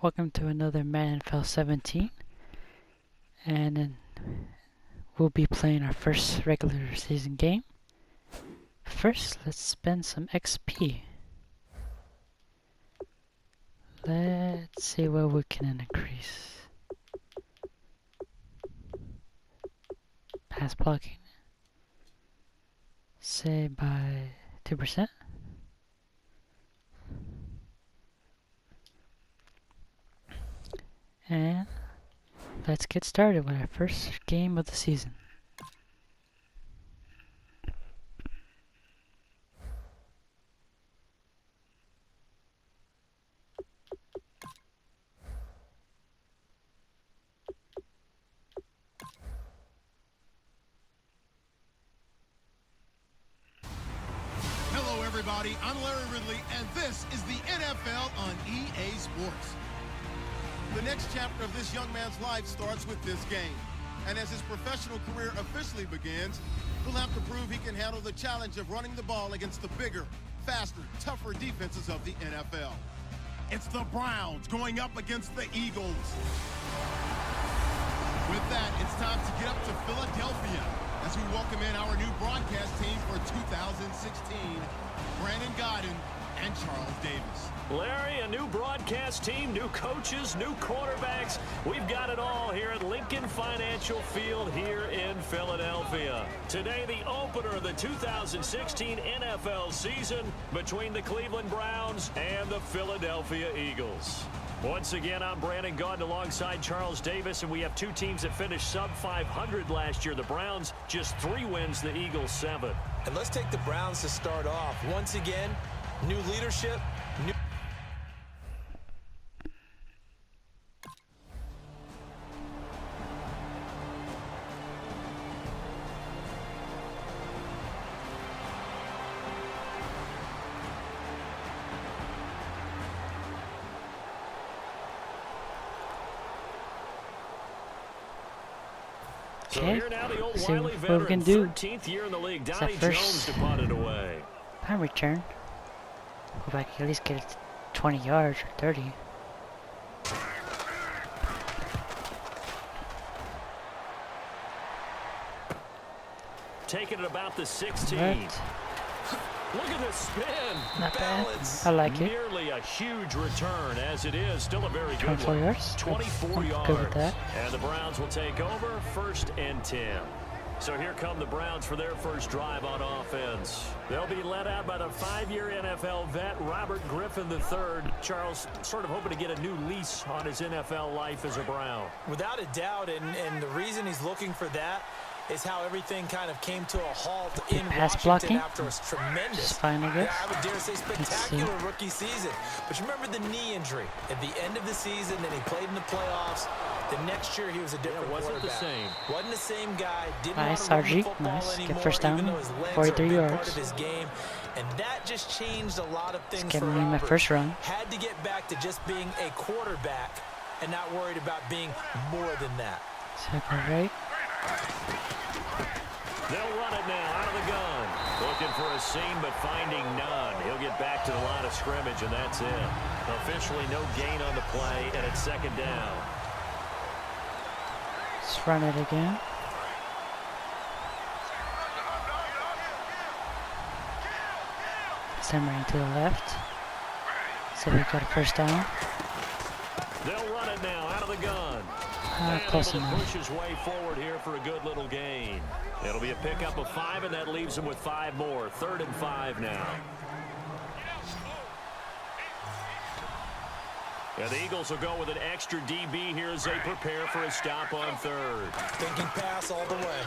Welcome to another Madden NFL 17, and then we'll be playing our first regular season game. First, let's spend some XP. Let's see what we can increase. Pass blocking, say by 2%. And let's get started with our first game of the season. Hello everybody, I'm Larry Ridley, and this is the NFL on EA Sports. The next chapter of this young man's life starts with this game. And as his professional career officially begins, he'll have to prove he can handle the challenge of running the ball against the bigger, faster, tougher defenses of the NFL. It's the Browns going up against the Eagles. With that, it's time to get up to Philadelphia as we welcome in our new broadcast team for 2016, Brandon Gaudin and Charles Davis. Larry, a new broadcast team, new coaches, new quarterbacks. We've got it all here at Lincoln Financial Field here in Philadelphia. Today, the opener of the 2016 NFL season between the Cleveland Browns and the Philadelphia Eagles. Once again, I'm Brandon Gaudin alongside Charles Davis, and we have two teams that finished sub-500 last year. The Browns just 3 wins, the Eagles 7. And let's take the Browns to start off. Once again, new leadership, new... So here now the old see wily what we veteran, can do. 13th year in the league, It's Donnie that first Jones to punt it away. Punt return. Hope I can at least get it 20 yards or 30. Taking it about the 16. Right. Look at the spin. Not bad. Balance. I like it. Nearly a huge return, as it is. Still a very good 24 one. yards. 24 I'm yards. good with that. And the Browns will take over 1st and 10. So here come the Browns for their first drive on offense. They'll be led out by the 5-year NFL vet, Robert Griffin III. Charles, sort of hoping to get a new lease on his NFL life as a Brown. Without a doubt, and the reason he's looking for that is how everything kind of came to a halt in pass Washington blocking. after a tremendous, Just fine, I guess. I would dare say spectacular rookie season. But you remember the knee injury at the end of the season, and he played in the playoffs. The next year he was a different wasn't the quarterback. same. Wasn't the same guy. Didn't Nice, want to run the RG. football Nice. Get anymore, first down, even though his legs 43 are a big yards. part of his game. And that just changed a lot of things Getting for me my Robert. first run. Had to get back to just being a quarterback and not worried about being more than that. Super right. They'll run it now out of the gun. Looking for a seam, but finding none. He'll get back to the line of scrimmage, and that's it. Officially no gain on the play, and it's 2nd down. Let's run it again. Send right to the left. So we got a first down. They'll run it now out of the gun. Close able to enough. push his way forward here for a good little gain. It'll be a pickup of 5, and that leaves him with 5 more. 3rd and 5 now. Yeah, the Eagles will go with an extra DB here as they prepare for a stop on 3rd. Thinking pass all the way.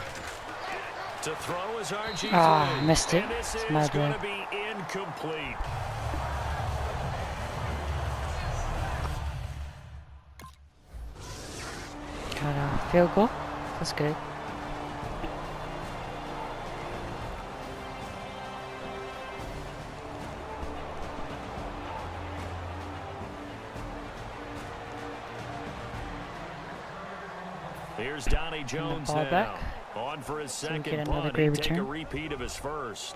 To throw is RG3. Ah, missed it. And this is It's my going to bad. be incomplete. Got a field goal. That's good. Here's Donnie Jones ball now. back. On for his So we second get another punt. great He'd take a return. repeat of his first.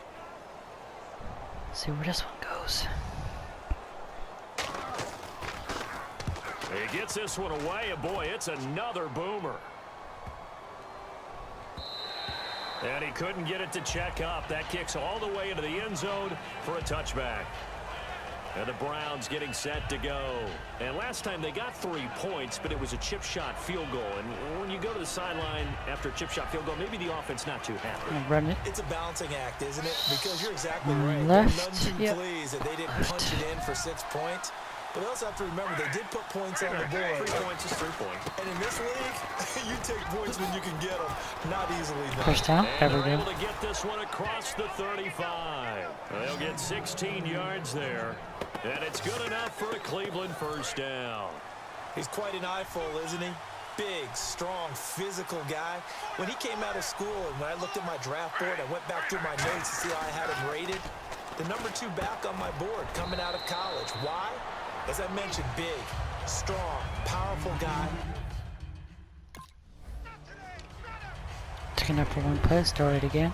See where this one goes. He gets this one away, and boy, it's another boomer. And he couldn't get it to check up. That kicks all the way into the end zone for a touchback. And the Browns getting set to go. And last time they got 3 points, but it was a chip shot field goal. And when you go to the sideline after a chip shot field goal, maybe the offense not too happy. Run it. It's a balancing act, isn't it? Because you're exactly right. Left. They're none too Yep. pleased that they didn't punch it in for 6 points. But we also have to remember they did put points on the board. 3 points is 3 points. And in this league, you take points when you can get them. Not easily done. First down. And Cover they're them. able to get this one across the 35. They'll get 16 yards there. And it's good enough for a Cleveland first down. He's quite an eyeful, isn't he? Big, strong, physical guy. When he came out of school and when I looked at my draft board, I went back through my notes to see how I had him rated. The number 2 back on my board coming out of college. Why? As I mentioned, big, strong, powerful guy. Taking up for one play. Start it again.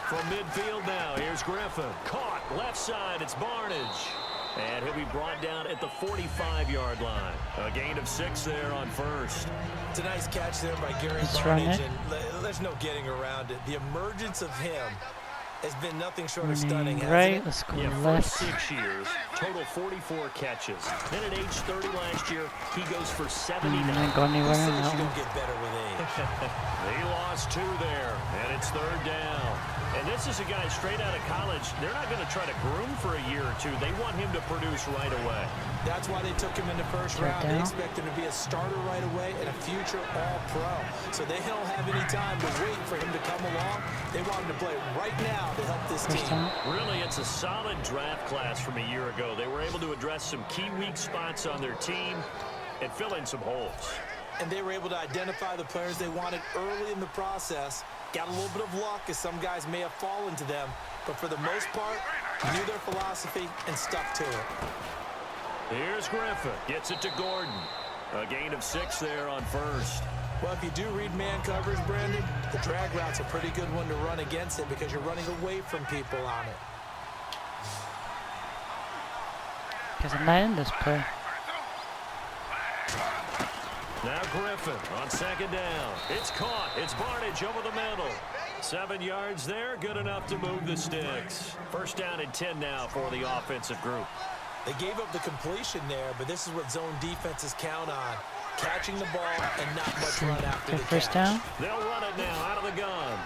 From midfield now, here's Griffin. Caught, left side, it's Barnage. And he'll be brought down at the 45-yard line. A gain of 6 there on first. It's a nice catch there by Gary Let's run Barnage, it. and there's no getting around it. The emergence of him has been nothing short of Running stunning, right. hasn't it? Let's go Yeah, left. first 6 years, total 44 catches. Then at age 30 last year, he goes for 79. Not going anywhere Who on says that you one. don't get better with age? He lost 2 there, and it's 3rd down. And this is a guy straight out of college. They're not going to try to groom for a year or 2. They want him to produce right away. That's why they took him in the first Third round. They down. expect him to be a starter right away and a future All-Pro. So they don't have any time to wait for him to come along. They want him to play right now to help this First team. down. Really, it's a solid draft class from a year ago. They were able to address some key weak spots on their team and fill in some holes. And they were able to identify the players they wanted early in the process. Got a little bit of luck, as some guys may have fallen to them. But for the most part, knew their philosophy and stuck to it. Here's Griffin. Gets it to Gordon. A gain of 6 there on first. Well, if you do read man coverage, Brandon, the drag route's a pretty good one to run against it because you're running away from people on it. Because I'm not in this play. Now Griffin on 2nd down. It's caught. It's Barnage over the middle. 7 yards there. Good enough to move the sticks. First down and 10 now for the offensive group. They gave up the completion there, but this is what zone defenses count on. Catching the ball and not much run after the First catch. down. They'll run it now out of the gun.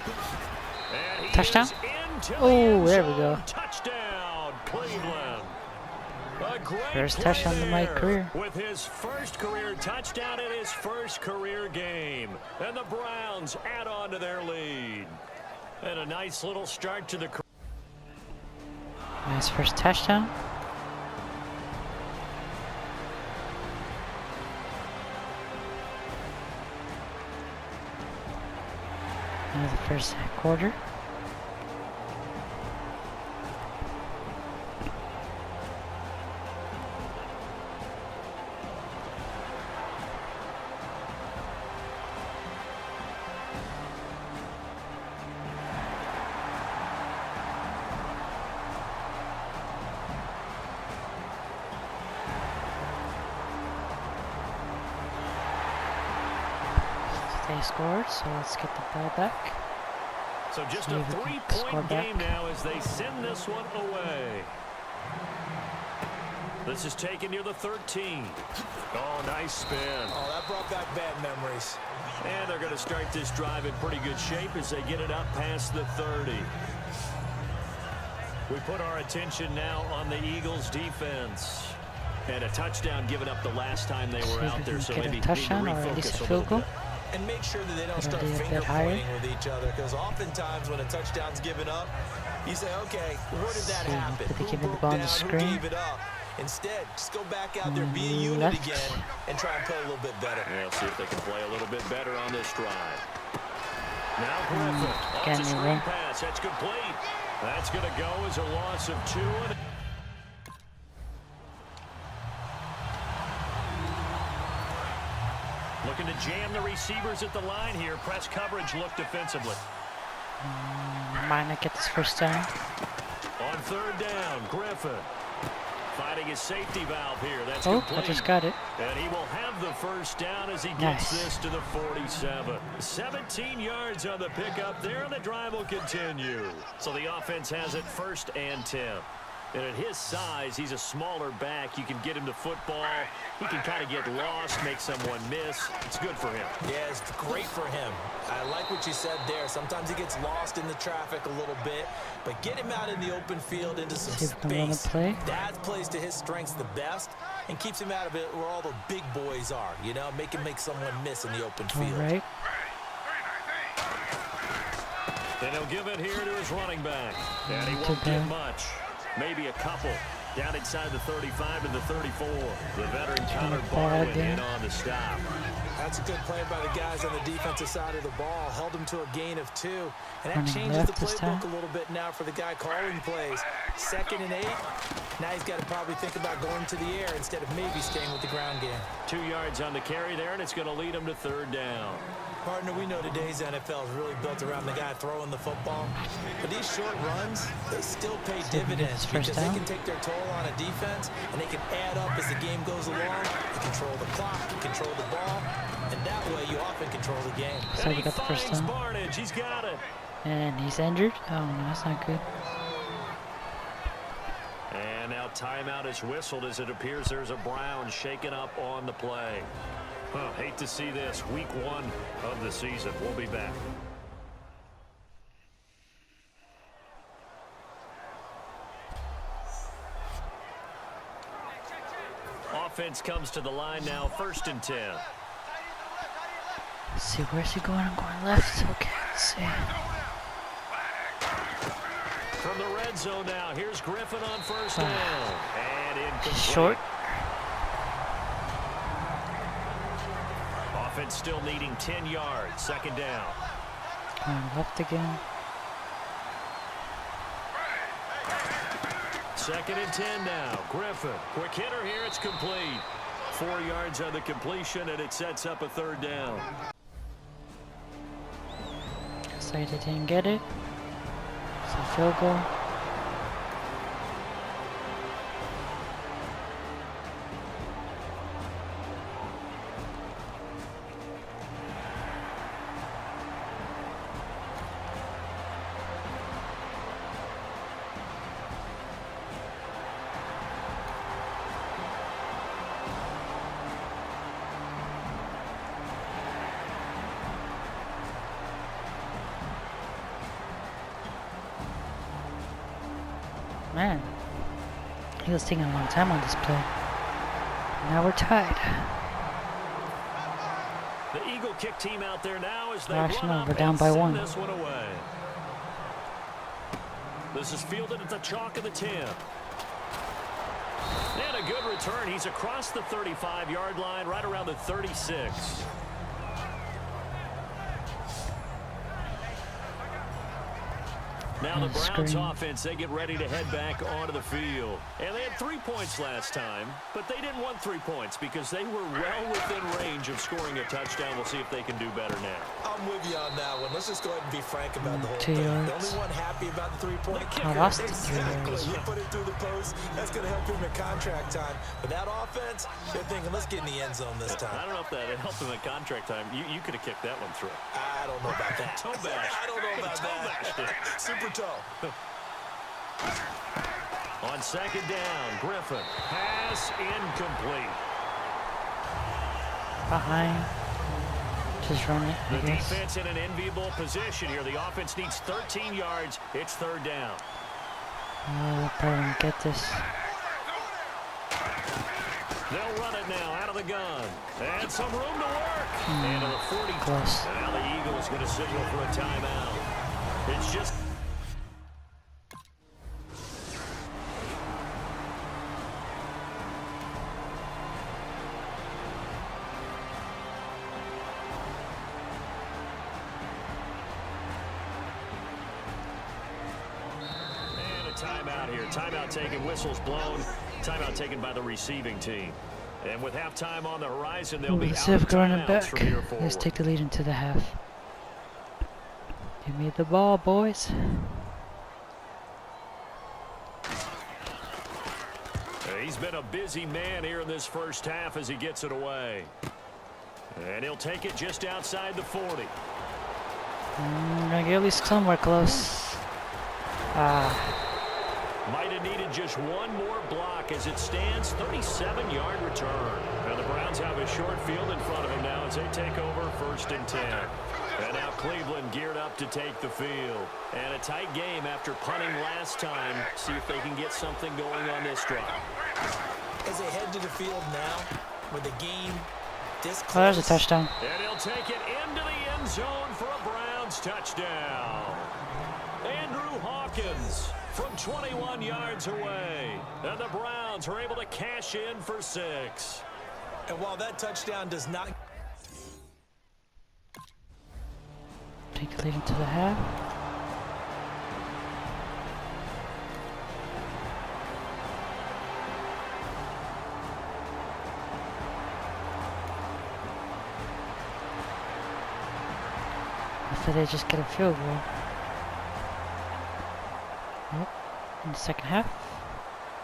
And he Touchdown? is into the Oh, end there we zone. go. Touchdown, Cleveland. A great First play touchdown of my there career. with his first career touchdown in his first career game. And the Browns add on to their lead. And a nice little start to the career. Nice first touchdown. Now the first quarter. They scored, so let's get the ball back. So just See a if we can 3-point score back. game now as they send this one away. This is taken near the 13. Oh, nice spin. Oh, that brought back bad memories. And they're going to start this drive in pretty good shape as they get it up past the 30. We put our attention now on the Eagles' defense. And a touchdown given up the last time they were See if out we there, can so get a maybe need to touchdown or at least refocus a a field little goal. bit. And make sure that they don't It'll start be a bit finger higher. pointing with each other, because oftentimes when a touchdown's given up, you say, okay, where did that See, happen? did they Who give me the broke ball on down? the Who screen? gave it up? Instead, just go back out there, be a unit Left. again, and try and play a little bit better. Yeah, let's see if they can play a little bit better on this drive. Now Griffin on Can the you screen run? pass. That's complete. That's going to go as a loss of 2. Looking to jam the receivers at the line here. Press coverage look defensively. Might not get this first down. On third down, Griffin finding his safety valve here. That's Oh, complete. I just got it. And he will have the first down as he gets Nice. this to the 47. 17 yards on the pickup there, and the drive will continue. So the offense has it 1st and 10. And at his size, he's a smaller back. You can get him to football. He can kind of get lost, make someone miss. It's good for him. Yeah, it's great for him. I like what you said there. Sometimes he gets lost in the traffic a little bit, but get him out in the open field into some See if we can run a space. play. That plays to his strengths the best and keeps him out of it where all the big boys are. You know, make him make someone miss in the open field. All right. And he'll give it here to his running back. And he Not won't too get bad. much. Maybe a couple. Down inside the 35 and the 34. The veteran Connor ball Barwin again. in on the stop. That's a good play by the guys on the defensive side of the ball. Held him to a gain of 2. And that Running changes the left this playbook time. a little bit now for the guy calling plays. 2nd and 8. Now he's got to probably think about going to the air instead of maybe staying with the ground game. 2 yards on the carry there, and it's going to lead him to 3rd down. Partner, we know today's NFL is really built around the guy throwing the football. But these short runs, they still pay See if we can get dividends this first because they down. can take their toll on a defense and they can add up as the game goes along. You control the clock, you control the ball, and that way you often control the game. So And we he got the first finds down. Barnage. He's got it. And he's injured. Oh, no, that's not good. And now timeout is whistled as it appears there's a Brown shaken up on the play. Hate to see this. Week 1 of the season. We'll be back. Offense comes to the line now, 1st and 10. Let's see, where's he going? I'm going left. Okay, let's see. From the red zone now, here's Griffin on 1st down. And incomplete. Short. Offense still needing 10 yards. 2nd down. Going left again. 2nd and 10 now. Griffin. Quick hitter here. It's complete. 4 yards on the completion, and it sets up a 3rd down. Looks like they didn't get it. It's a field goal. Man, he was taking a long time on this play. Now we're tied. The Eagle kick team out there now as they Actually, run no, up we're down and by send 1. this one away. This is fielded at the chalk of the 10. And a good return. He's across the 35-yard line, right around the 36. Now the Browns offense, they get ready to head back onto the field. And they had 3 points last time, but they didn't want 3 points because they were well within range of scoring a touchdown. We'll see if they can do better now. I'm with you on that one. Let's just go ahead and be frank about the whole 2 thing. yards. The only one happy about the 3-point I lost it 3 Exactly. yards. You put it through the post. That's going to help him in contract time. But that offense, they're thinking, let's get in the end zone this I time. don't know if that helped him at contract time. You could have kicked that one through. I don't know about that. Toe bash. I don't know about Toe bashed it. that. Super toe. On 2nd down, Griffin. Pass incomplete. Behind. Just run it, I The guess. defense in an enviable position here. The offense needs 13 yards. It's 3rd down. Probably won't get this. They'll run it now out of the gun. And some room to work. And to the 40. Close. Now the Eagles going to signal for a timeout. It's just... timeout here. Timeout taken, whistles blown. Timeout taken by the receiving team. And with halftime on the horizon, they'll be Let's out see of if we're running timeouts back. from here Let's forward. take the lead into the half. Give me the ball, boys. He's been a busy man here in this first half as he gets it away. And he'll take it just outside the 40. Gonna get at least somewhere close. Might have needed just one more block as it stands. 37-yard return. And the Browns have a short field in front of them now as they take over 1st and 10. And now Cleveland geared up to take the field. And a tight game after punting last time. See if they can get something going on this drive. As they head to the field now, with the game this close. Oh, there's a touchdown. And he'll take it into the end zone for a Browns touchdown. Andrew Hawkins from 21 yards away. And the Browns are able to cash in for 6. And while that touchdown does not... Take the lead into the half. After they just get a field goal. Yep. In the second half.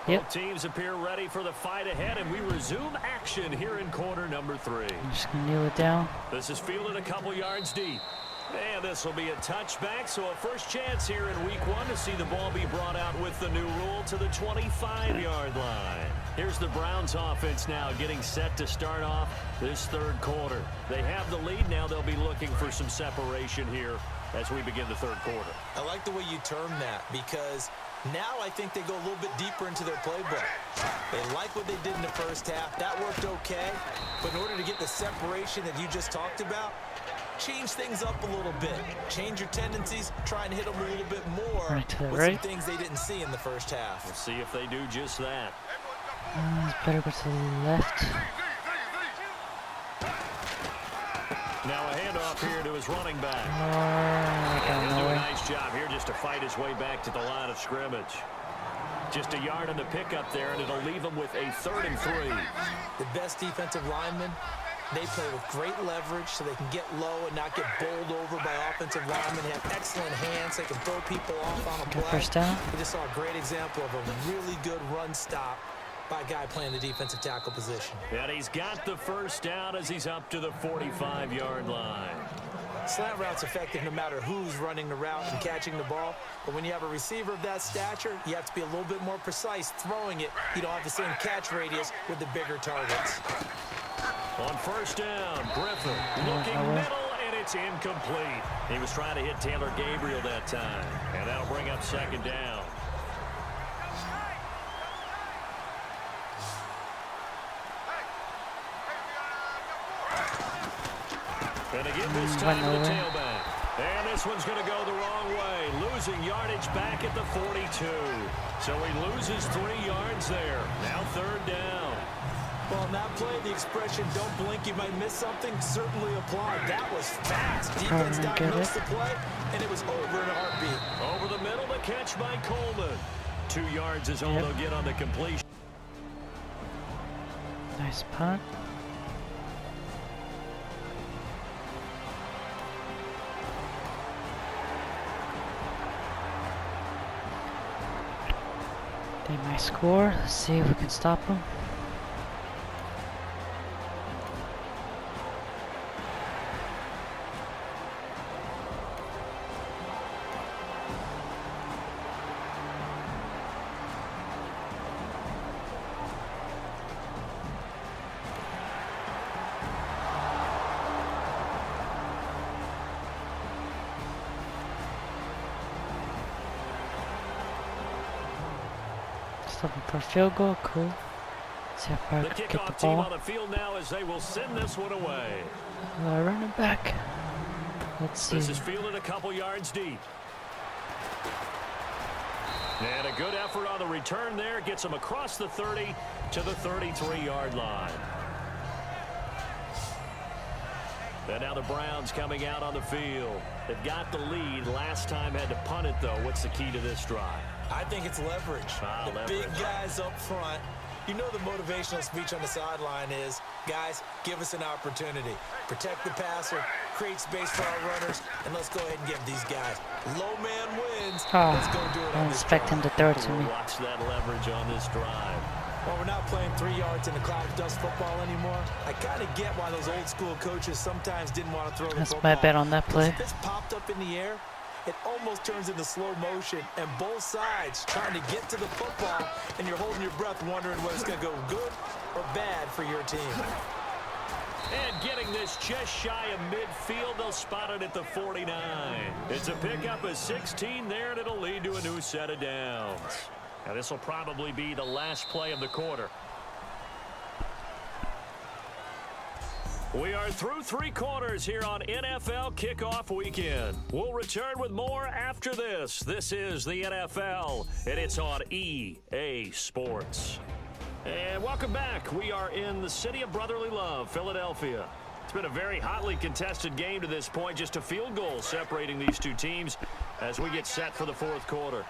Yep. Both teams appear ready for the fight ahead, and we resume action here in quarter number 3. I'm just gonna kneel it down. This is fielded a couple yards deep. And this will be a touchback, so a first chance here in week 1 to see the ball be brought out with the new rule to the 25-yard line. Here's the Browns offense now getting set to start off this 3rd quarter. They have the lead. Now they'll be looking for some separation here as we begin the 3rd quarter. I like the way you term that because now I think they go a little bit deeper into their playbook. They like what they did in the first half. That worked okay. But in order to get the separation that you just talked about, change things up a little bit. Change your tendencies. Try and hit them a little bit more Right to the with right. some things they didn't see in the first half. We'll see if they do just that. It's better go to the left. Now a handoff here to his running back. I He'll do a nowhere. nice job here just to fight his way back to the line of scrimmage. Just a yard on the pickup there, and it'll leave him with a 3rd and 3. The best defensive linemen, they play with great leverage so they can get low and not get bowled over by offensive linemen. They have excellent hands. They can throw people off on a Good play. first down. We just saw a great example of a really good run stop by a guy playing the defensive tackle position. And he's got the first down as he's up to the 45-yard line. Slant route's effective no matter who's running the route and catching the ball. But when you have a receiver of that stature, you have to be a little bit more precise throwing it. You don't have the same catch radius with the bigger targets. On first down, Griffin looking middle, and it's incomplete. He was trying to hit Taylor Gabriel that time, and that'll bring up 2nd down. And again this time to the tailback. And this one's going to go the wrong way. Losing yardage back at the 42. So he loses 3 yards there. Now 3rd down. Well, on that play, the expression, don't blink, you might miss something, certainly applied. That was fast. Defense diagnosed the play, and it was over in a heartbeat. Over the middle, the catch by Coleman. 2 yards is all they'll get on the completion. Nice punt. They might score. Let's see if we can stop them. Looking for a field goal, cool. See how far I The can get kickoff the team on ball. the field now as they will send this one away. Running back. Let's see. This is fielded a couple yards deep. And a good effort on the return there. Gets him across the 30 to the 33-yard line. And now the Browns coming out on the field. They've got the lead. Last time had to punt it, though. What's the key to this drive? I think it's leverage. The big guys up front. You know the motivational speech on the sideline is, guys, give us an opportunity. Protect the passer, create space for our runners, and let's go ahead and give these guys. Low man wins. Let's go do it I on don't this expect him drive. to throw it to me. Watch that leverage on this drive. Well, we're not playing 3 yards in the cloud of dust football anymore. I kind of get why those old school coaches sometimes didn't want to throw the football. That's my bet on that play. If it's popped up in the air, it almost turns into slow motion, and both sides trying to get to the football, and you're holding your breath wondering whether it's going to go good or bad for your team. And getting this just shy of midfield, they'll spot it at the 49. It's a pickup of 16 there, and it'll lead to a new set of downs. Now, this will probably be the last play of the quarter. We are through 3 quarters here on NFL Kickoff Weekend. We'll return with more after this. This is the NFL, and it's on EA Sports. And welcome back. We are in the city of brotherly love, Philadelphia. It's been a very hotly contested game to this point, just a field goal separating these two teams as we get set for the 4th quarter.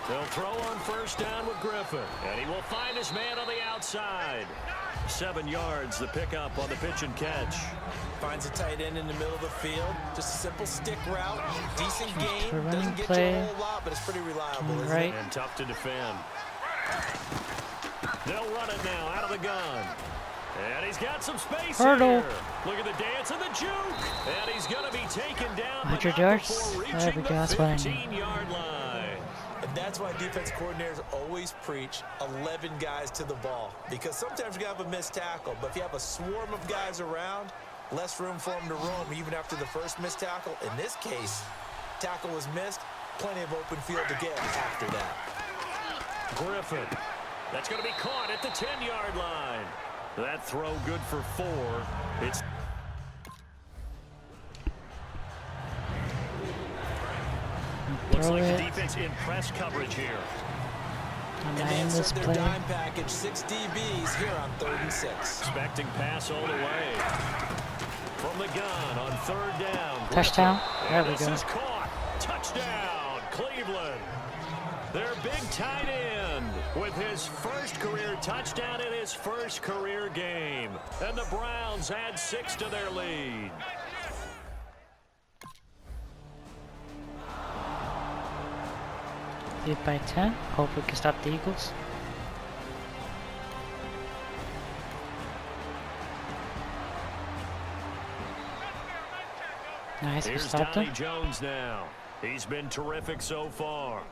They'll throw on first down with Griffin, and he will find his man on the outside. 7 yards, the pickup on the pitch and catch. Finds a tight end in the middle of the field. Just a simple stick route. Decent game. Doesn't get play. you a whole lot, but it's pretty reliable, isn't Right. it? And tough to defend. They'll run it now out of the gun. And he's got some space Hurdle. here. Look at the dance and the juke. And he's going to be taken down. 100 but not yards. before There reaching we go. the That's what I need. 15-yard line. And that's why defense coordinators always preach 11 guys to the ball. Because sometimes you have a missed tackle. But if you have a swarm of guys around, less room for them to roam even after the first missed tackle. In this case, tackle was missed. Plenty of open field to get after that. Griffin. That's going to be caught at the 10-yard line. That throw good for 4. It's looks like the defense in press coverage here. And they insert their dime package, 6 DBs here on 3rd and 6. Expecting pass all the way. From the gun on 3rd down. Touchdown. There we This go. is caught. Touchdown, Cleveland. Their big tight end with his first career touchdown in his first career game. And the Browns add 6 to their lead. Lead by 10. Hope we can stop the Eagles. Nice, we Here's stopped Donnie him. Jones now. He's been terrific so far.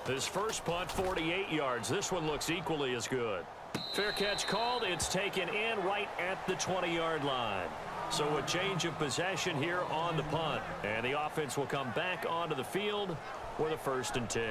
His first punt, 48 yards. This one looks equally as good. Fair catch called. It's taken in right at the 20-yard line. So a change of possession here on the punt. And the offense will come back onto the field with a 1st and 10.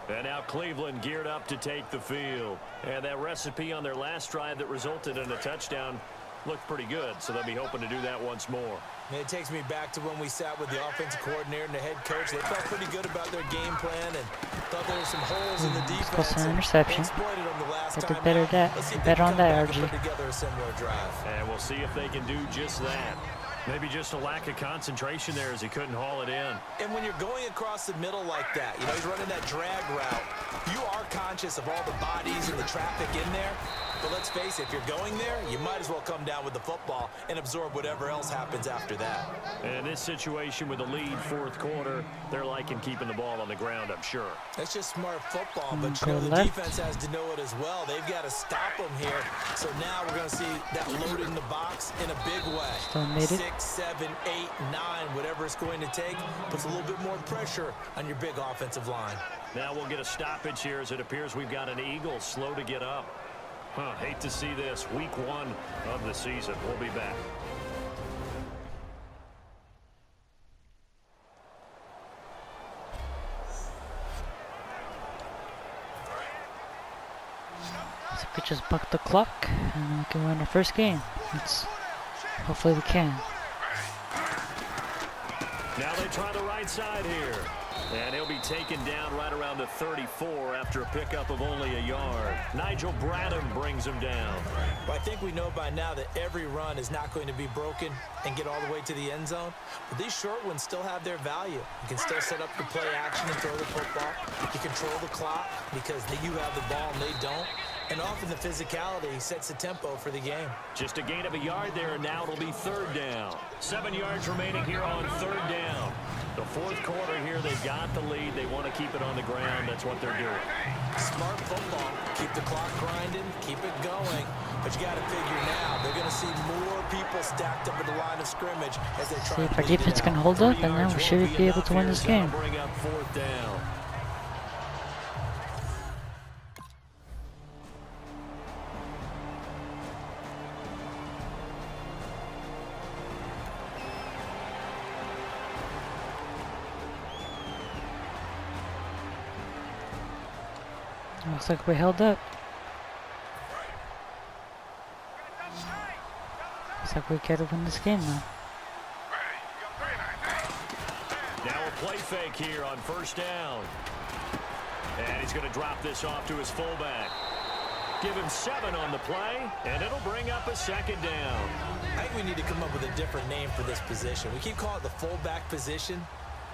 And now Cleveland geared up to take the field. And that recipe on their last drive that resulted in a touchdown looked pretty good. So they'll be hoping to do that once more. And it takes me back to when we sat with the offensive coordinator and the head coach. They felt pretty good about their game plan and thought there were some holes in the defense. An interception. Exploited them the last Get time better out. that. Let's see if Better they on can come that, back and RG. put together a similar drive. And we'll see if they can do just that. Maybe just a lack of concentration there as he couldn't haul it in. And when you're going across the middle like that, you know, he's running that drag route, you are conscious of all the bodies and the traffic in there. But let's face it, if you're going there, you might as well come down with the football and absorb whatever else happens after that. And this situation with the lead 4th quarter, they're liking keeping the ball on the ground, I'm sure. That's just smart football, but you Go know, the left. defense has to know it as well. They've got to stop them here. So now we're going to see that load in the box in a big way. Still made it. 6, 7, 8, 9, whatever it's going to take, puts a little bit more pressure on your big offensive line. Now we'll get a stoppage here as it appears we've got an Eagle slow to get up. Hate to see this. Week 1 of the season. We'll be back. So we just buck the clock and we can win our first game. Hopefully we can. Now they try the right side here. And he'll be taken down right around the 34 after a pickup of only a yard. Nigel Bradham brings him down. Well, I think we know by now that every run is not going to be broken and get all the way to the end zone. But these short ones still have their value. You can still set up the play action and throw the football. You control the clock because you have the ball and they don't. And often the physicality sets the tempo for the game. Just a gain of a yard there, and now it'll be third down. 7 yards remaining here on third down. The fourth quarter here, they've got the lead. They want to keep it on the ground. That's what they're doing. Smart football. Keep the clock grinding. Keep it going. But you got to figure now, they're going to see more people stacked up at the line of scrimmage as they try See if to our defense can hold up, and then we should be able to win this game. Bring up fourth down. Looks like we held up. Looks like we gotta win this game now. Now a play fake here on first down. And he's going to drop this off to his fullback. Give him 7 on the play, and it'll bring up a second down. I think we need to come up with a different name for this position. We keep calling it the fullback position.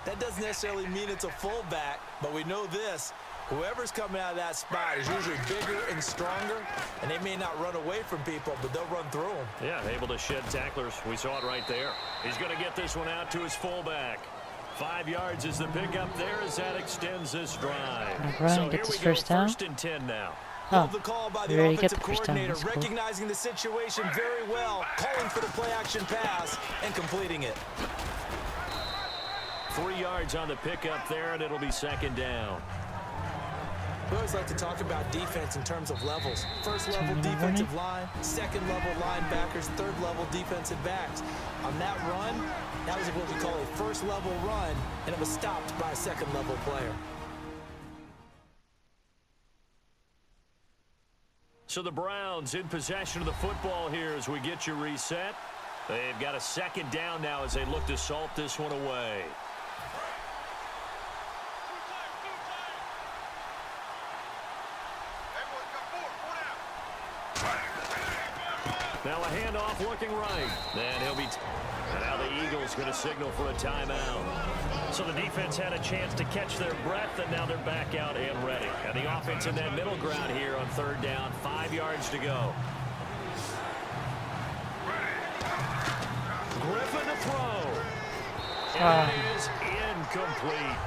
That doesn't necessarily mean it's a fullback, but we know this. Whoever's coming out of that spot is usually bigger and stronger, and they may not run away from people, but they'll run through them. Yeah, able to shed tacklers. We saw it right there. He's going to get this one out to his fullback. 5 yards is the pickup there as that extends this drive. Right, So get here this we go, first down. 1st and 10 now. Love the call by we the already get offensive the first down. coordinator, That's cool. recognizing the situation very well, calling for the play-action pass, and completing it. 3 yards on the pickup there, and it'll be second down. We always like to talk about defense in terms of levels. First level defensive line, second level linebackers, third level defensive backs. On that run, that was what we call a first level run, and it was stopped by a second level player. So the Browns in possession of the football here as we get you reset. They've got a second down now as they look to salt this one away. Now a handoff looking right. And he'll be... And now the Eagles going to signal for a timeout. So the defense had a chance to catch their breath, and now they're back out and ready. And the offense in that middle ground here on third down. 5 yards to go. Griffin to throw. And it is incomplete.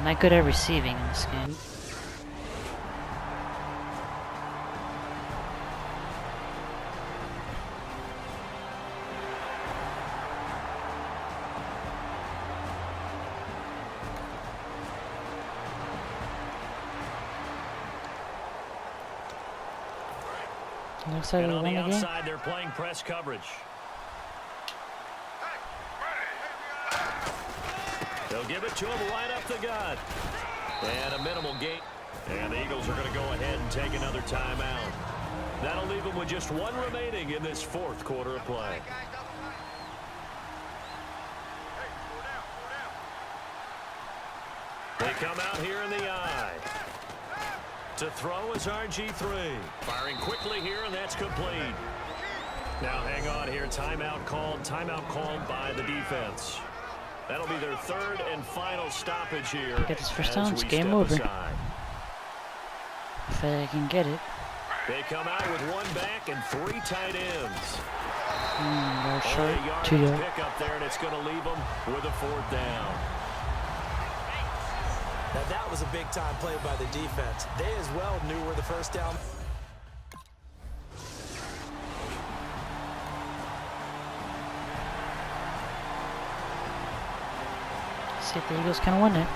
Not good at receiving in this game. Looks like And we on won the the game. outside, they're playing press coverage. They'll give it to him right up the gut. And a minimal gain. And the Eagles are going to go ahead and take another timeout. That'll leave them with just 1 remaining in this fourth quarter of play. They come out here in the eye. To throw is RG3. Firing quickly here, and that's complete. Now hang on here. Timeout called by the defense. That'll be their third and final stoppage here. Get this first down, it's game over. If they can get it. They come out with 1 back and 3 tight ends. They're short, Only a yard 2 to yards. pick up there, and it's going to leave them with a 4th down. Now that was a big-time play by the defense. They as well knew where the first down... See if the Eagles can win it.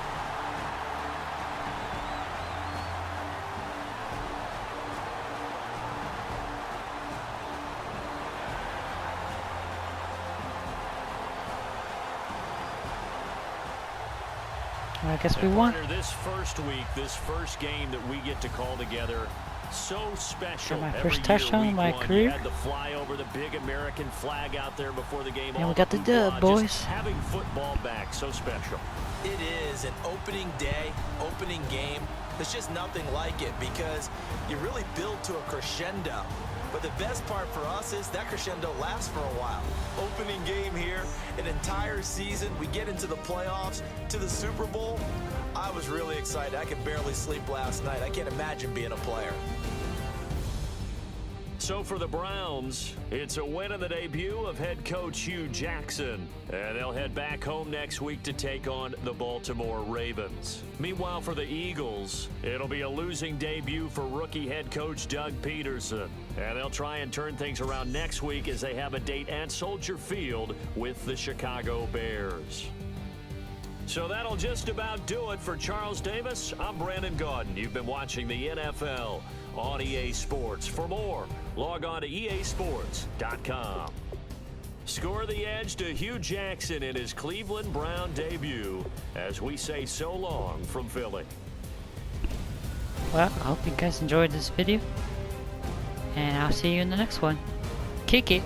Well, I guess we won. This first week, this first game that we get to call together, so special. For my Every first year, touchdown in week my one, career. You had the fly over the big American flag out there before the game. And all we got the dub, hoopla, boys. just having football back, so special. It is an opening day, opening game. There's just nothing like it because you really build to a crescendo. But the best part for us is that crescendo lasts for a while. Opening game here, an entire season, we get into the playoffs, to the Super Bowl. I was really excited. I could barely sleep last night. I can't imagine being a player. So for the Browns, it's a win in the debut of head coach Hugh Jackson. And they'll head back home next week to take on the Baltimore Ravens. Meanwhile, for the Eagles, it'll be a losing debut for rookie head coach Doug Peterson. And they'll try and turn things around next week as they have a date at Soldier Field with the Chicago Bears. So that'll just about do it for Charles Davis. I'm Brandon Gaudin. You've been watching the NFL on EA Sports. For more, log on to easports.com. Score the edge to Hugh Jackson in his Cleveland Brown debut as we say so long from Philly. Well, I hope you guys enjoyed this video, and I'll see you in the next one. Kick it!